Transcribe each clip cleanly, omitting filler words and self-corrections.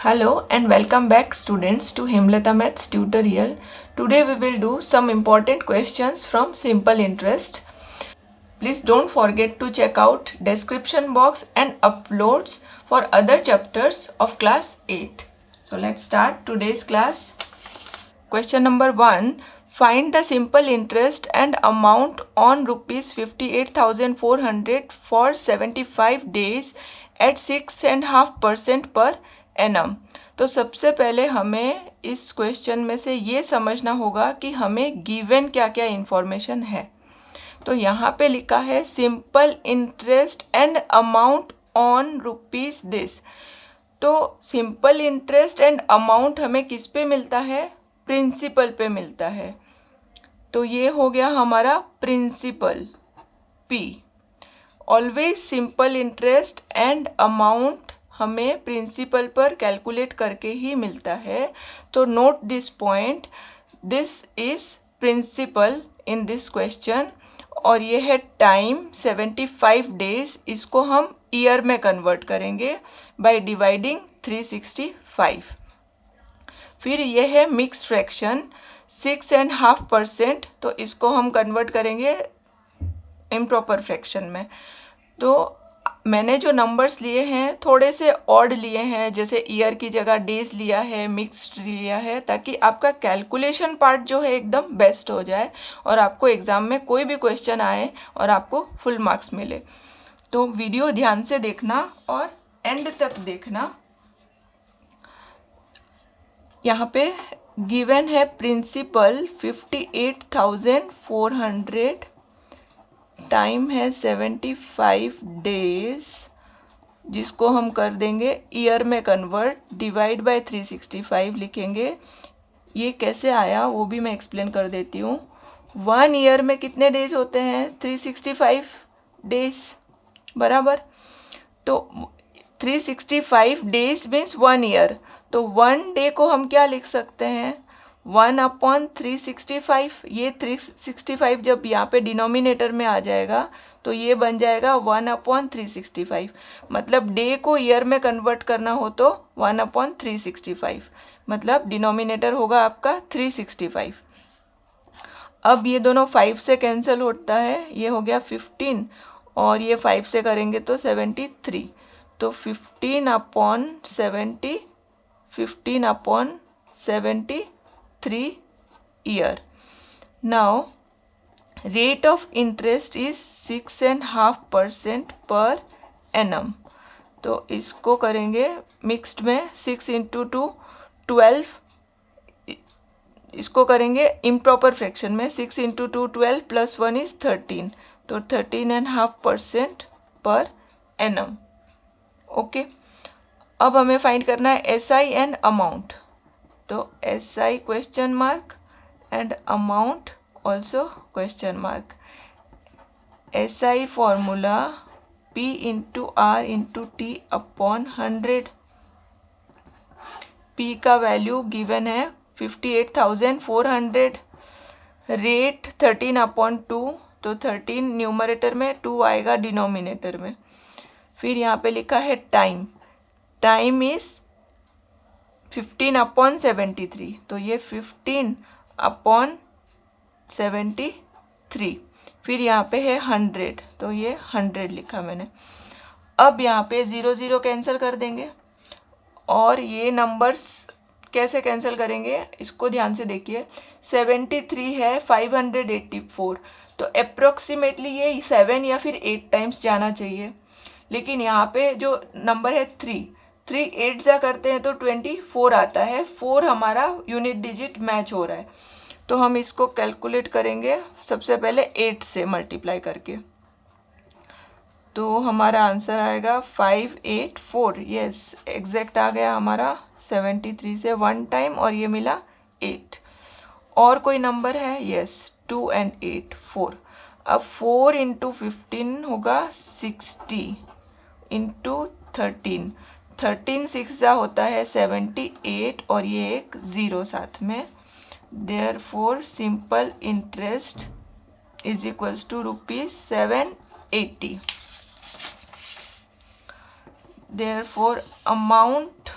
Hello and welcome back students to Hemlata Maths tutorial. Today we will do some important questions from Simple Interest. Please don't forget to check out description box and uploads for other chapters of class 8. So let's start today's class. Question number 1. Find the simple interest and amount on rupees 58,400 for 75 days at 6.5% per annum. तो सबसे पहले हमें इस question में से ये समझना होगा कि हमें गिवन क्या क्या इंफॉर्मेशन है. तो यहाँ पे लिखा है simple interest and amount on rupees this. तो सिंपल इंटरेस्ट एंड अमाउंट हमें किस पे मिलता है? प्रिंसिपल पे मिलता है. तो ये हो गया हमारा principal P. Always simple interest and amount हमें प्रिंसिपल पर कैलकुलेट करके ही मिलता है. तो note this point, this is principal in this question. और ये है टाइम 75 डेज. इसको हम ईयर में कन्वर्ट करेंगे बाय डिवाइडिंग 365. फिर ये है मिक्स फ्रैक्शन 6.5%. तो इसको हम कन्वर्ट करेंगे इम्प्रॉपर फ्रैक्शन में. तो मैंने जो नंबर्स लिए हैं थोड़े से ऑड लिए हैं, जैसे ईयर की जगह डेज लिया है, मिक्स्ड लिया है, ताकि आपका कैलकुलेशन पार्ट जो है एकदम बेस्ट हो जाए और आपको एग्ज़ाम में कोई भी क्वेश्चन आए और आपको फुल मार्क्स मिले. तो वीडियो ध्यान से देखना और एंड तक देखना. यहाँ पे गिवन है प्रिंसिपल 58,400, टाइम है 75 डेज, जिसको हम कर देंगे ईयर में कन्वर्ट, डिवाइड बाय 365 लिखेंगे. ये कैसे आया वो भी मैं एक्सप्लेन कर देती हूँ. 1 ईयर में कितने डेज होते हैं? 365 डेज बराबर. तो 365 डेज मीन्स 1 ईयर. तो 1 डे को हम क्या लिख सकते हैं? 1/365. ये 365 जब यहाँ पे डिनोमिनेटर में आ जाएगा तो ये बन जाएगा 1/365. मतलब डे को ईयर में कन्वर्ट करना हो तो 1/365, मतलब डिनोमिनेटर होगा आपका 365. अब ये दोनों 5 से कैंसिल होता है, ये हो गया 15 और ये 5 से करेंगे तो 73. तो 15/73 year. Now rate of interest is 6.5% per annum. तो इसको करेंगे मिक्स्ड में 6 इंटू 2 12. इसको करेंगे इम्प्रॉपर फ्रैक्शन में 6 इंटू 2 12 प्लस 1 इज 13. तो 13.5% पर एनम. ओके. अब हमें फाइंड करना है एस आई एंड अमाउंट. तो S I question mark and amount also question mark. S I formula P into R into T upon 100. P का value given है 58,400. Rate 13/2. तो 13 numerator में, 2 आएगा डिनोमिनेटर में. फिर यहाँ पे लिखा है टाइम. Time is 15/73. तो ये 15/73. फिर यहाँ पे है 100. तो ये 100 लिखा मैंने. अब यहाँ पे 0 0 कैंसिल कर देंगे. और ये नंबर्स कैसे कैंसिल करेंगे इसको ध्यान से देखिए. 73 है 584. तो अप्रोक्सीमेटली ये 7 या फिर 8 टाइम्स जाना चाहिए. लेकिन यहाँ पे जो नंबर है 3 8 जा करते हैं तो 24 आता है. 4 हमारा यूनिट डिजिट मैच हो रहा है. तो हम इसको कैलकुलेट करेंगे सबसे पहले 8 से मल्टीप्लाई करके. तो हमारा आंसर आएगा 584. यस, एग्जैक्ट आ गया हमारा. 73 से 1 टाइम और ये मिला 8. और कोई नंबर है? Yes, 2 and 8 4. अब 4 इंटू 15 होगा 60 इंटू 13. 13 6 होता है 78 और ये एक 0 साथ में. Therefore simple interest is equals to ₹780. Therefore amount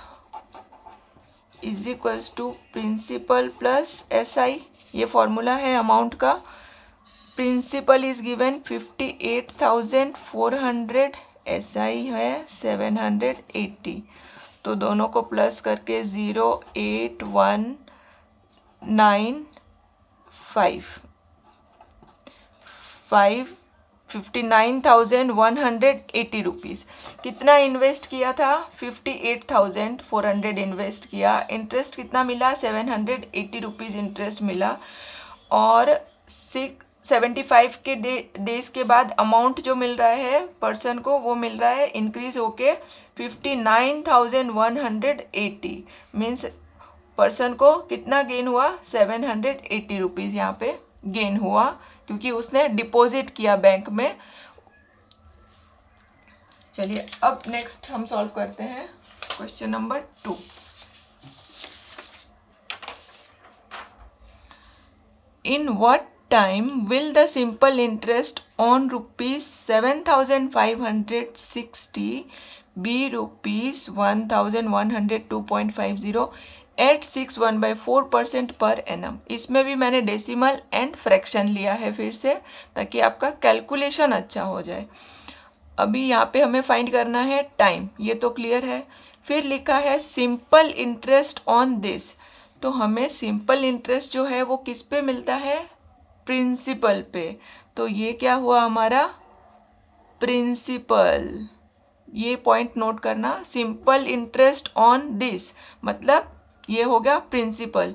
is equals to principal plus SI। ये फॉर्मूला है अमाउंट का। प्रिंसिपल इज गिवन 58,400, SI है 780। तो दोनों को प्लस करके 59,180 रुपीज़। कितना इन्वेस्ट किया था? 58,400 इन्वेस्ट किया। इंटरेस्ट कितना मिला? 780 रुपीज़ इंटरेस्ट मिला। और 75 के डेज के बाद अमाउंट जो मिल रहा है पर्सन को, वो मिल रहा है इंक्रीज होके 59,180। मीन्स पर्सन को कितना गेन हुआ? 780 रुपीज़ यहाँ पे गेन हुआ, क्योंकि उसने डिपॉजिट किया बैंक में। चलिए अब नेक्स्ट हम सॉल्व करते हैं question number 2। In what time will the simple interest on rupees 7,560 be rupees 1,102.50 at 6.1/4% per annum? इसमें भी मैंने डेसिमल एंड फ्रैक्शन लिया है फिर से, ताकि आपका कैलकुलेशन अच्छा हो जाए। अभी यहाँ पे हमें फाइंड करना है टाइम, ये तो क्लियर है। फिर लिखा है सिंपल इंटरेस्ट ऑन दिस। तो हमें सिंपल इंटरेस्ट जो है वो किस पे मिलता है? प्रिंसिपल पे। तो ये क्या हुआ हमारा? प्रिंसिपल। ये पॉइंट नोट करना, सिंपल इंटरेस्ट ऑन दिस मतलब ये हो गया प्रिंसिपल,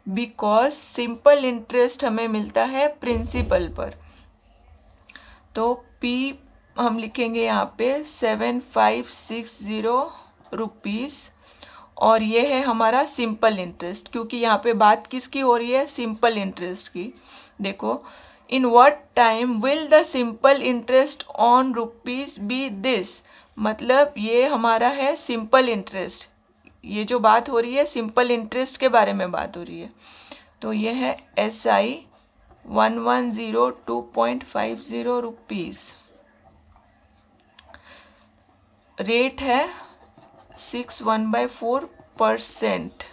बिकॉज सिंपल इंटरेस्ट हमें मिलता है प्रिंसिपल पर। तो P हम लिखेंगे यहाँ पे 7,560 रुपीज़, और ये है हमारा सिंपल इंटरेस्ट, क्योंकि यहाँ पे बात किसकी हो रही है? सिंपल इंटरेस्ट की। देखो, in what time will the simple interest on rupees be this, मतलब ये हमारा है सिंपल इंटरेस्ट। ये जो बात हो रही है सिंपल इंटरेस्ट के बारे में बात हो रही है। तो ये है SI 1102.50 रुपीज़। रेट है 6.1/4%।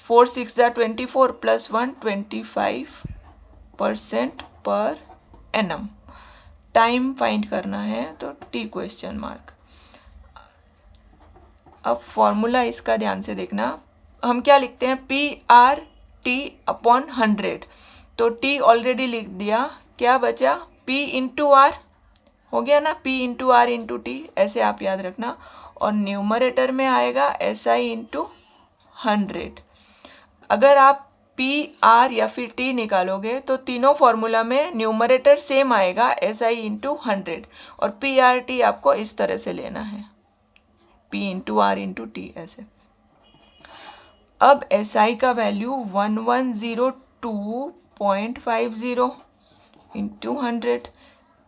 4 6 24 plus 1 25% per annum. Time find करना है तो T क्वेश्चन मार्क। अब फॉर्मूला इसका ध्यान से देखना। हम क्या लिखते हैं? PR/T/100। तो T ऑलरेडी लिख दिया, क्या बचा? P इंटू R हो गया ना, P into R into T, ऐसे आप याद रखना। और न्यूमरेटर में आएगा SI इंटू 100। अगर आप PR या फिर T निकालोगे तो तीनों फॉर्मूला में न्यूमरेटर सेम आएगा, SI इंटू 100, और PRT आपको इस तरह से लेना है, P into R into T ऐसे। अब SI का value 1102.50 into 100,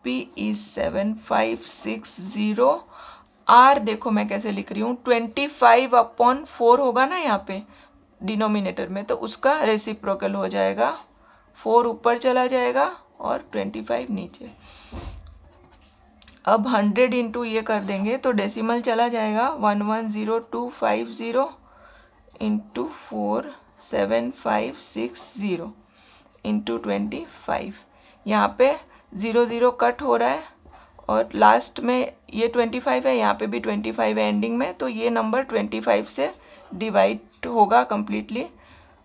P is 7,560। R देखो मैं कैसे लिख रही हूँ, 25/4 होगा ना यहाँ पे डिनोमिनेटर में, तो उसका रेसिप्रोकल हो जाएगा। 4 ऊपर चला जाएगा और 25 नीचे। अब 100 इंटू ये कर देंगे तो डेसिमल चला जाएगा, 110250 इंटू 4 7,560 इंटू 25। यहाँ पे 0 0 कट हो रहा है, और लास्ट में ये 25 है, यहाँ पे भी 25 है एंडिंग में, तो ये नंबर 25 से डिवाइड होगा कंप्लीटली।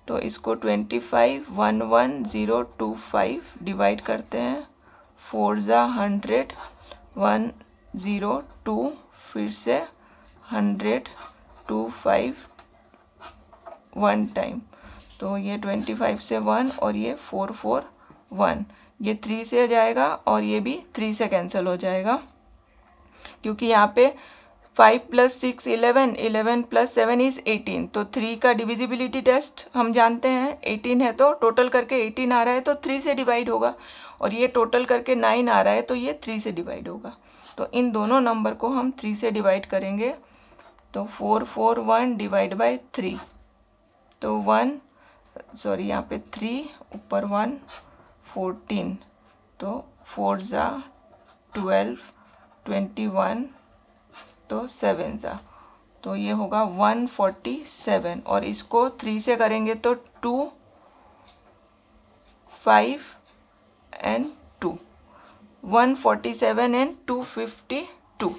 तो इसको 25 11025 डिवाइड करते हैं, 4 × 100 102, फिर से 100 25 1 टाइम, तो ये 25 से 1 और ये 4 4 1, ये 3 से जाएगा और ये भी 3 से कैंसिल हो जाएगा, क्योंकि यहाँ पे 5 + 6 11, 11 + 7 इज 18। तो 3 का डिविजिबिलिटी टेस्ट हम जानते हैं, 18 है तो टोटल करके 18 आ रहा है तो 3 से डिवाइड होगा, और ये टोटल करके 9 आ रहा है तो ये 3 से डिवाइड होगा। तो इन दोनों नंबर को हम 3 से डिवाइड करेंगे, तो 441 डिवाइड बाय 3, तो 1 सॉरी यहाँ पे 3 ऊपर 1 14, तो 4 × 12 21, तो 7 सा, तो ये होगा 147 और इसको 3 से करेंगे तो 2, 5 एंड 2, 147 एंड 252।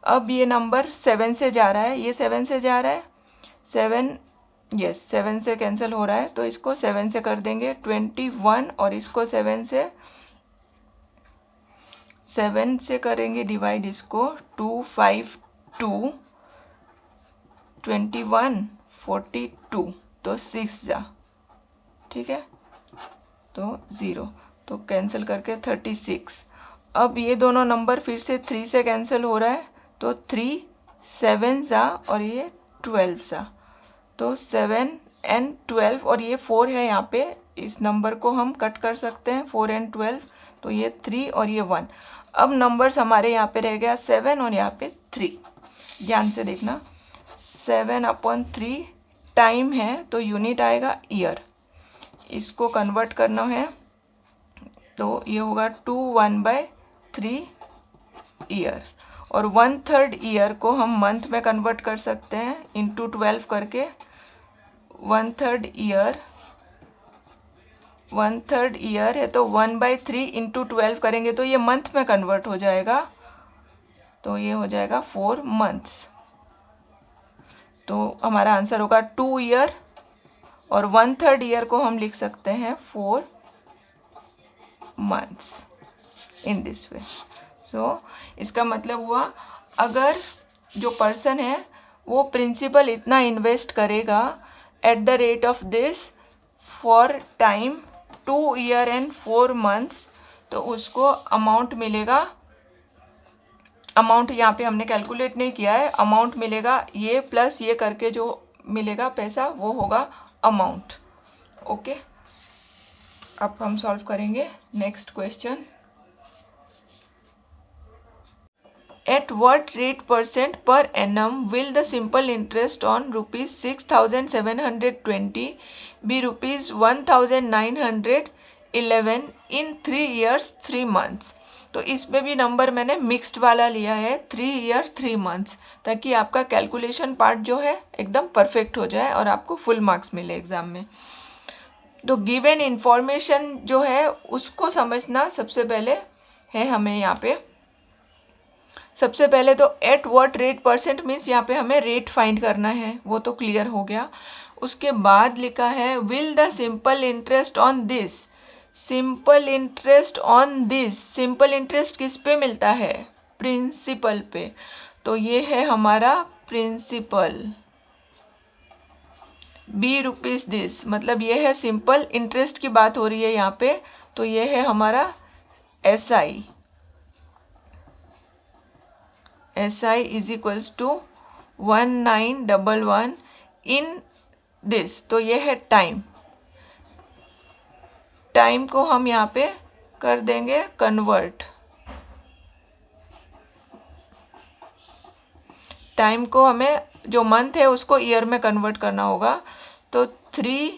अब ये नंबर 7 से जा रहा है, ये 7 से जा रहा है, 7 यस 7 से कैंसिल हो रहा है, तो इसको 7 से कर देंगे 21 और इसको 7 से करेंगे डिवाइड, इसको 2, 5, 2, 21, 42 तो 6 जा, ठीक है, तो 0 तो कैंसिल करके 36। अब ये दोनों नंबर फिर से 3 से कैंसिल हो रहा है, तो 3, 7 जा और ये 12 जा, तो 7 एंड 12 और ये 4 है यहाँ पे, इस नंबर को हम कट कर सकते हैं 4 एंड 12, तो ये 3 और ये 1। अब नंबर्स हमारे यहाँ पे रह गया 7 और यहाँ पे 3। ध्यान से देखना, 7/3 टाइम है तो यूनिट आएगा ईयर, इसको कन्वर्ट करना है तो ये होगा 2 1/3 ईयर। और 1/3 ईयर को हम मंथ में कन्वर्ट कर सकते हैं इंटू 12 करके। 1/3 ईयर है तो 1/3 इंटू 12 करेंगे तो ये मंथ में कन्वर्ट हो जाएगा, तो ये हो जाएगा 4 मंथ्स। तो हमारा आंसर होगा 2 ईयर और 1/3 ईयर को हम लिख सकते हैं 4 मंथ्स इन दिस वे। सो इसका मतलब हुआ अगर जो पर्सन है वो प्रिंसिपल इतना इन्वेस्ट करेगा at the rate of this for time 2 year and 4 months, तो उसको अमाउंट मिलेगा, अमाउंट यहाँ पे हमने कैलकुलेट नहीं किया है, अमाउंट मिलेगा ये प्लस ये करके जो मिलेगा पैसा वो होगा अमाउंट। ओके, अब हम सॉल्व करेंगे next question. At what rate % per annum will the simple interest on rupees 6,720 be rupees 1,911 in 3 years 3 months? तो इसमें भी नंबर मैंने मिक्स्ड वाला लिया है 3 ईयर 3 मंथ्स, ताकि आपका कैलकुलेशन पार्ट जो है एकदम परफेक्ट हो जाए और आपको फुल मार्क्स मिले एग्जाम में। तो गिवन इंफॉर्मेशन जो है उसको समझना सबसे पहले है हमें यहाँ पे। सबसे पहले तो एट व्हाट रेट % मीन्स यहाँ पे हमें रेट फाइंड करना है, वो तो क्लियर हो गया। उसके बाद लिखा है will the simple interest on this, simple interest on this, simple interest किस पे मिलता है? प्रिंसिपल पे, तो ये है हमारा प्रिंसिपल। बी रुपीज दिस, मतलब ये है सिंपल इंटरेस्ट की बात हो रही है यहाँ पे, तो ये है हमारा SI, SI is equals to 1911 in this, तो ये है टाइम, टाइम को हम यहाँ पे कर देंगे कन्वर्ट, टाइम को हमें जो मंथ है उसको ईयर में कन्वर्ट करना होगा, तो 3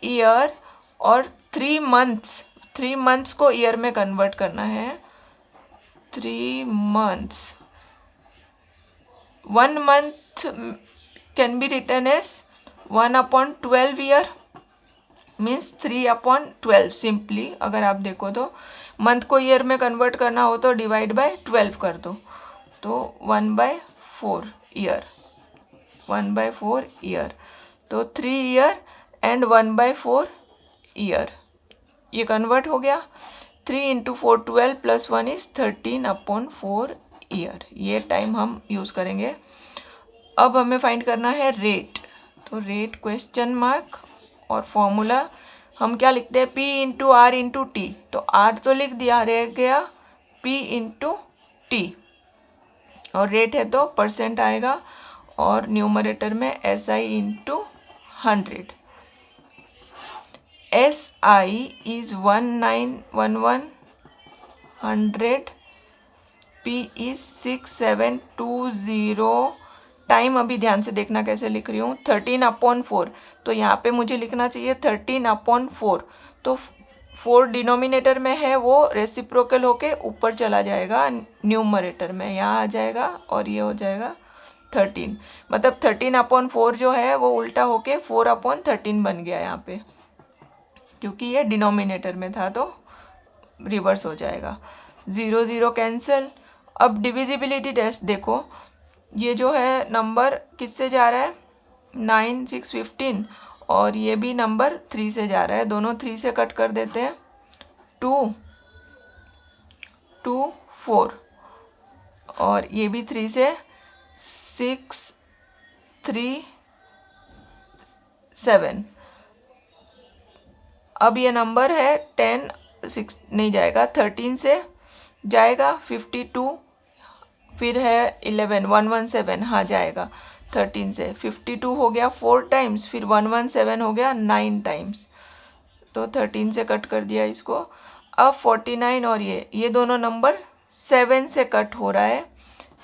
ईयर और 3 मंथ्स, 3 मंथ्स को ईयर में कन्वर्ट करना है, 3 months. 1 month can be written as 1/12 year means 3/12 simply. अगर आप देखो तो मंथ को ईयर में कन्वर्ट करना हो तो डिवाइड बाय 12 कर दो, तो 1/4 ईयर, 1/4 ईयर, तो 3 ईयर एंड 1/4 ईयर, ये कन्वर्ट हो गया। 3 × 4 12 + 1 इज 13/4 ईयर, ये टाइम हम यूज़ करेंगे। अब हमें फाइंड करना है रेट, तो रेट क्वेश्चन मार्क और फॉर्मूला हम क्या लिखते हैं P × R × T, तो R तो लिख दिया, रह गया P × T और रेट है तो % आएगा और न्यूमरेटर में SI × 100, SI is 1911, 100, P is 6720, time अभी ध्यान से देखना कैसे लिख रही हूँ, 13/4, तो यहाँ पे मुझे लिखना चाहिए 13/4, तो 4 डिनोमिनेटर में है वो रेसिप्रोकल होके ऊपर चला जाएगा न्यूमरेटर में, यहाँ आ जाएगा और ये हो जाएगा 13, मतलब 13/4 जो है वो उल्टा होके 4/13 बन गया यहाँ पे, क्योंकि ये डिनोमिनेटर में था तो रिवर्स हो जाएगा। 0 0 कैंसिल। अब डिविजिबिलिटी टेस्ट देखो, ये जो है नंबर किससे जा रहा है, 9 6 15, और ये भी नंबर 3 से जा रहा है, दोनों 3 से कट कर देते हैं। 2 2 4, और ये भी 3 से, 6 3 7। अब ये नंबर है 10 6 नहीं जाएगा, 13 से जाएगा, 52, फिर है 11 117, हाँ जाएगा 13 से। 52 हो गया 4 टाइम्स, फिर 117 हो गया 9 टाइम्स, तो 13 से कट कर दिया इसको। अब 49 और ये दोनों नंबर 7 से कट हो रहा है,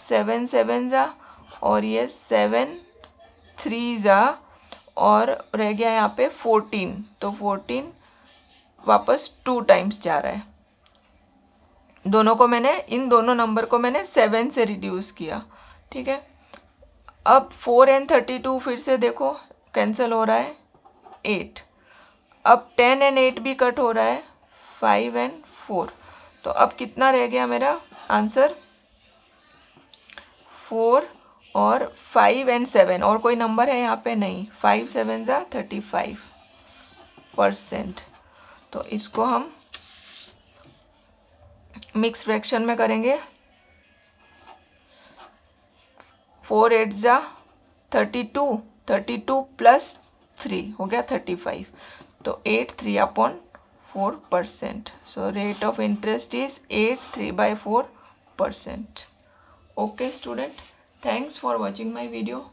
7 7 जा, और ये 7 3 जा, और रह गया यहाँ पे 14, तो 14 वापस 2 टाइम्स जा रहा है। दोनों को मैंने, इन दोनों नंबर को मैंने 7 से रिड्यूस किया, ठीक है। अब 4 and 32 फिर से देखो कैंसिल हो रहा है, 8। अब 10 and 8 भी कट हो रहा है, 5 and 4। तो अब कितना रह गया मेरा आंसर, 4 और 5 and 7, और कोई नंबर है यहाँ पे नहीं, 5 7 जा 35%। तो इसको हम मिक्स फ्रैक्शन में करेंगे, 4 8 जा 32, 32 प्लस 3 हो गया 35, तो 8 3/4%। So rate of interest is 8 3/4%। Okay student, thanks for watching my video.